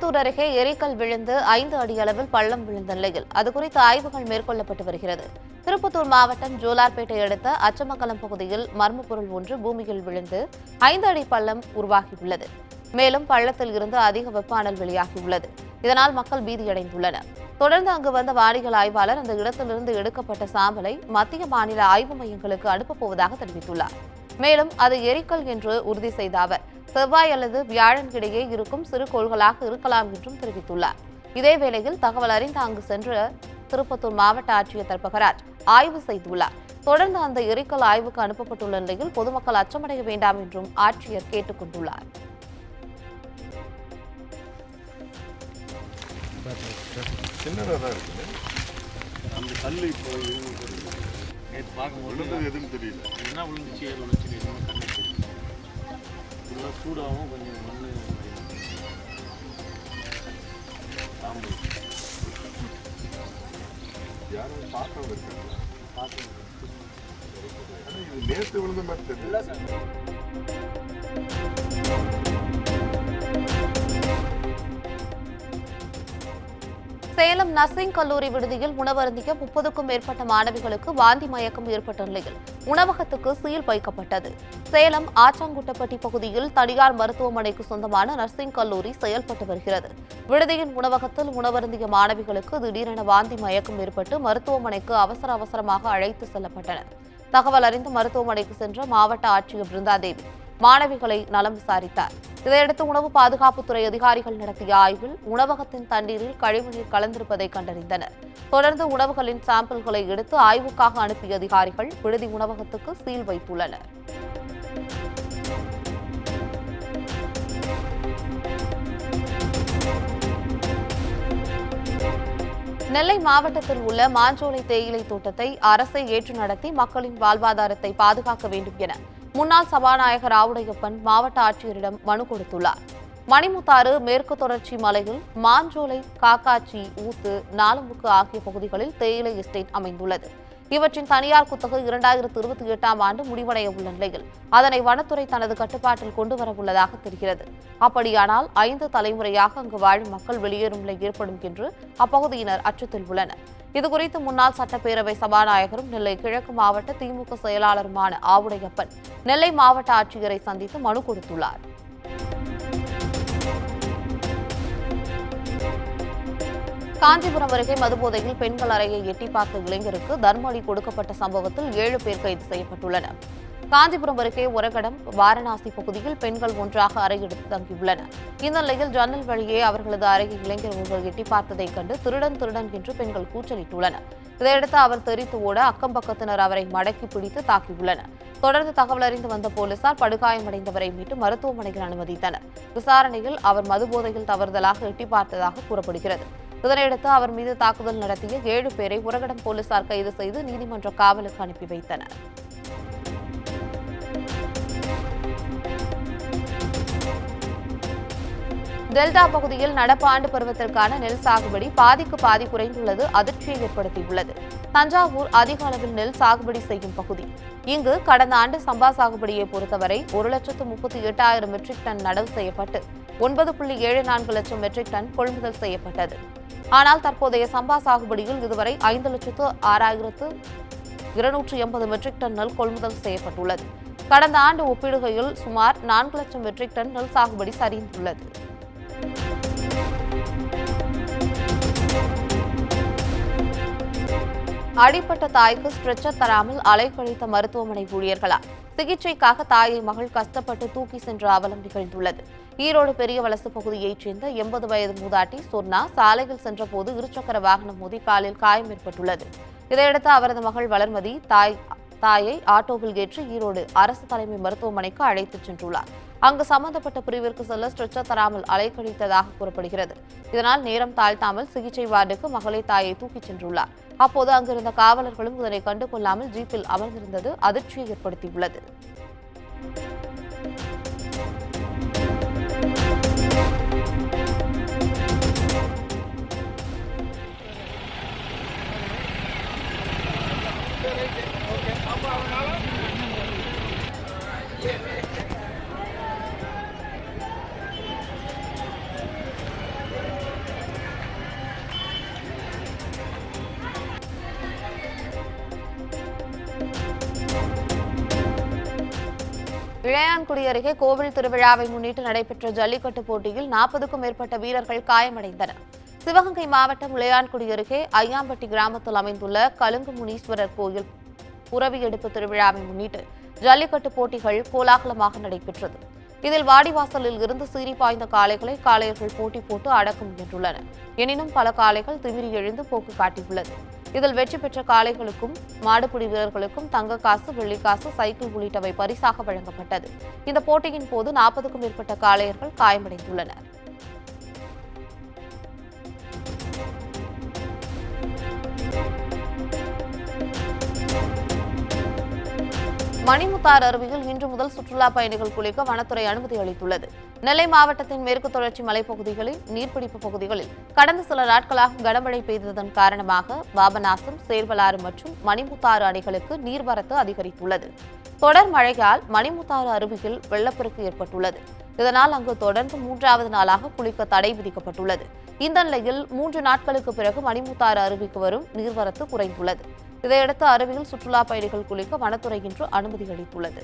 திருப்பத்தூர் அருகே எரிக்கல் விழுந்து 5 அடி அளவில் பள்ளம் விழுந்த நிலையில் அது குறித்து ஆய்வுகள் மேற்கொள்ளப்பட்டு வருகிறது. திருப்பத்தூர் மாவட்டம் ஜோலார்பேட்டை அடுத்த அச்சமங்கலம் பகுதியில் மர்ம பொருள் ஒன்று பூமியில் விழுந்து 5 அடி பள்ளம் உருவாகியுள்ளது. மேலும் பள்ளத்தில் இருந்து அதிக வெப்ப அனல் வெளியாகியுள்ளது. இதனால் மக்கள் பீதியடைந்துள்ளனர். தொடர்ந்து அங்கு வந்த வானியல் ஆய்வாளர் அந்த இடத்திலிருந்து எடுக்கப்பட்ட சாம்பலை மத்திய மாநில ஆய்வு மையங்களுக்கு அனுப்பப் போவதாக தெரிவித்துள்ளார். மேலும் அது எரிக்கல் என்று உறுதி செய்த அவர் செவ்வாய் அல்லது வியாழன் இடையே இருக்கும் சிறு கோள்களாக இருக்கலாம் என்றும் தெரிவித்துள்ளார். இதேவேளையில் தகவல் அறிந்து அங்கு சென்ற திருப்பத்தூர் மாவட்ட ஆட்சியர் தர்பகராஜ் ஆய்வு செய்துள்ளார். தொடர்ந்து அந்த எரிக்கல் ஆய்வுக்கு அனுப்பப்பட்டுள்ள நிலையில் பொதுமக்கள் அச்சமடைய வேண்டாம் என்றும் ஆட்சியர் கேட்டுக் கொண்டுள்ளார். சூடாகவும் கொஞ்சம் மண் யாரும் பார்க்க இருக்காங்க. நேற்று விழுந்த மாதிரி தெரியல. சேலம் நர்சிங் கல்லூரி விடுதியில் உணவருந்திய 30க்கும் மேற்பட்ட மாணவிகளுக்கு வாந்தி மயக்கம் ஏற்பட்ட நிலையில் உணவகத்துக்கு சீல் வைக்கப்பட்டது. சேலம் ஆச்சாங்குட்டப்பட்டி பகுதியில் தனியார் மருத்துவமனைக்கு சொந்தமான நர்சிங் கல்லூரி செயல்பட்டு வருகிறது. விடுதியின் உணவகத்தில் உணவருந்திய மாணவிகளுக்கு திடீரென வாந்தி மயக்கம் ஏற்பட்டு மருத்துவமனைக்கு அவசரமாக அழைத்து செல்லப்பட்டனர். தகவல் அறிந்து மருத்துவமனைக்கு சென்ற மாவட்ட ஆட்சியர் பிருந்தாதேவி மாணவிகளை நலம் விசாரித்தார். இதையடுத்து உணவு பாதுகாப்புத்துறை அதிகாரிகள் நடத்திய ஆய்வில் உணவகத்தின் தண்ணீரில் கழிவுநீர் கலந்திருப்பதை கண்டறிந்தனர். தொடர்ந்து உணவுகளின் சாம்பிள்களை எடுத்து ஆய்வுக்காக அனுப்பிய அதிகாரிகள் விடுதி உணவகத்துக்கு சீல் வைத்துள்ளனர். நெல்லை மாவட்டத்தில் உள்ள மாஞ்சோலை தேயிலை தோட்டத்தை அரசை ஏற்று நடத்தி மக்களின் வாழ்வாதாரத்தை பாதுகாக்க வேண்டும் என முன்னாள் சபாநாயகர் ஆவுடையப்பன் மாவட்ட ஆட்சியரிடம் மனு கொடுத்துள்ளார். மணிமுத்தாறு மேற்கு தொடர்ச்சி மலையில் மாஞ்சோலை, காக்காச்சி, ஊத்து, நாலமுக்கு ஆகிய பகுதிகளில் தேயிலை எஸ்டேட் அமைந்துள்ளது. இவற்றின் தனியார் குத்தகை 2028ஆம் ஆண்டு முடிவடைய உள்ள நிலையில் அதனை வனத்துறை தனது கட்டுப்பாட்டில் கொண்டு வரவுள்ளதாக தெரிகிறது. அப்படியானால் 5 தலைமுறையாக அங்கு வாழும் மக்கள் வெளியேறும் நிலை ஏற்படும் என்று அப்பகுதியினர் அச்சத்தில் உள்ளனர். இதுகுறித்து முன்னாள் சட்டப்பேரவை சபாநாயகரும் நெல்லை கிழக்கு மாவட்ட திமுக செயலாளருமான ஆவுடையப்பன் நெல்லை மாவட்ட ஆட்சியரை சந்தித்து மனு கொடுத்துள்ளார். காஞ்சிபுரம் அருகே மதுபோதையில் பெண்கள் அறையை எட்டி பார்த்த இளைஞருக்கு தர்ம அடி கொடுக்கப்பட்ட சம்பவத்தில் 7 பேர் கைது செய்யப்பட்டுள்ளனர். காஞ்சிபுரம் அருகே ஒரகடம், வாரணாசி பகுதியில் பெண்கள் ஒன்றாக அறை எடுத்து தங்கியுள்ளனர். இந்த நிலையில் ஜன்னல் வழியே அவர்களது அறையை இளைஞர் ஒருவர் எட்டி பார்த்ததைக் கண்டு திருடன் என்று பெண்கள் கூச்சலிட்டுள்ளனர். இதையடுத்து அவர் தெரித்து ஓட அக்கம் பக்கத்தினர் அவரை மடக்கி பிடித்து தாக்கியுள்ளனர். தொடர்ந்து தகவல் அறிந்து வந்த போலீசார் படுகாயமடைந்தவரை மீட்டு மருத்துவமனையில் அனுமதித்தனர். விசாரணையில் அவர் மதுபோதையில் தவறுதலாக எட்டி பார்த்ததாக கூறப்படுகிறது. இதனையடுத்து அவர் மீது தாக்குதல் நடத்திய 7 பேரை உரகடம் போலீசார் கைது செய்து நீதிமன்ற காவலுக்கு அனுப்பி வைத்தனர். டெல்டா பகுதியில் நடப்பு ஆண்டு பருவத்திற்கான நெல் சாகுபடி பாதிக்கு பாதி குறைந்துள்ளது அதிர்ச்சியை ஏற்படுத்தியுள்ளது. தஞ்சாவூர் அதிக அளவில் நெல் சாகுபடி செய்யும் பகுதி. இங்கு கடந்த ஆண்டு சம்பா சாகுபடியை பொறுத்தவரை 1,38,000 மெட்ரிக் டன் நடவு செய்யப்பட்டு 9.74 லட்சம் மெட்ரிக் டன் கொள்முதல் செய்யப்பட்டது. ஆனால் தற்போதைய சம்பா சாகுபடியில் இதுவரை 5,06,280 மெட்ரிக் டன் நெல் கொள்முதல் செய்யப்பட்டுள்ளது. கடந்த ஆண்டு ஒப்பிடுகையில் சுமார் 4 லட்சம் மெட்ரிக் டன் நெல் சாகுபடி சரிந்துள்ளது. அடிப்பட்ட தாய்க்கு ஸ்ட்ரெச்சர் தராமல் அலைக்கழித்த மருத்துவமனை ஊழியர்களால் சிகிச்சைக்காக தாயை மகள் கஷ்டப்பட்டு தூக்கி சென்ற அவலம் நிகழ்ந்துள்ளது. ஈரோடு பெரிய வலசு பகுதியைச் சேர்ந்த 80 வயது மூதாட்டி சொர்ணா சாலையில் சென்றபோது இருசக்கர வாகனம் மோதி காலில் காயம் ஏற்பட்டுள்ளது. இதையடுத்து அவரது மகள் வளர்மதி தாயை ஆட்டோவில் ஏற்றி ஈரோடு அரசு தலைமை மருத்துவமனைக்கு அழைத்துச் சென்றுள்ளார். அங்கு சம்பந்தப்பட்ட பிரிவிற்கு செல்ல ஸ்ட்ரெச்சர் தராமல் அலைக்கழித்ததாக கூறப்படுகிறது. இதனால் நேரம் தாழ்த்தாமல் சிகிச்சை வார்டுக்கு மகளை தாயை தூக்கிச் சென்றுள்ளார். அப்போது அங்கிருந்த காவலர்களும் இதனை கண்டுகொள்ளாமல் ஜீப்பில் அமர்ந்திருந்தது அதிர்ச்சியை ஏற்படுத்தியுள்ளது. இளையான்குடி அருகே கோவில் திருவிழாவை முன்னிட்டு நடைபெற்ற ஜல்லிக்கட்டு போட்டியில் 40க்கும் மேற்பட்ட வீரர்கள் காயமடைந்தனர். சிவகங்கை மாவட்டம் இளையான்குடி அருகே ஐயாம்பட்டி கிராமத்தில் அமைந்துள்ள கலுங்கு முனீஸ்வரர் கோயில் புறவியெடுப்பு திருவிழாவை முன்னிட்டு ஜல்லிக்கட்டு போட்டிகள் கோலாகலமாக நடைபெற்றது. இதில் வாடிவாசலில் இருந்து சீறி பாய்ந்த காளைகளை காளையர்கள் போட்டி போட்டு அடக்க முயன்றுள்ளனர். எனினும் பல காளைகள் திமிரி எழுந்து போக்கு காட்டியுள்ளது. இதில் வெற்றி பெற்ற காளைகளுக்கும் மாடுபிடி வீரர்களுக்கும் தங்க காசு, வெள்ளிக்காசு, சைக்கிள் உள்ளிட்டவை பரிசாக வழங்கப்பட்டது. இந்த போட்டியின் போது 40க்கும் மேற்பட்ட காளையர்கள் காயமடைந்துள்ளனர். மணிமுத்தாறு அருவியில் இன்று முதல் சுற்றுலா பயணிகள் குளிக்க வனத்துறை அனுமதி அளித்துள்ளது. நெல்லை மாவட்டத்தின் மேற்கு தொடர்ச்சி மலைப்பகுதிகளில் நீர்பிடிப்பு பகுதிகளில் கடந்த சில நாட்களாக கனமழை பெய்ததன் காரணமாக பாபநாசம், சேர்வலாறு மற்றும் மணிமுத்தாறு அணைகளுக்கு நீர்வரத்து அதிகரித்துள்ளது. தொடர் மழையால் மணிமுத்தாறு அருவியில் வெள்ளப்பெருக்கு ஏற்பட்டுள்ளது. இதனால் அங்கு தொடர்ந்து 3வது நாளாக குளிக்க தடை விதிக்கப்பட்டுள்ளது. இந்த நிலையில் 3 நாட்களுக்கு பிறகு மணிமுத்தாறு அருவிக்கு வரும் நீர்வரத்து குறைந்துள்ளது. இதையடுத்து அருவியில் சுற்றுலா பயணிகள் குளிக்க வனத்துறை இன்று அனுமதி அளித்துள்ளது.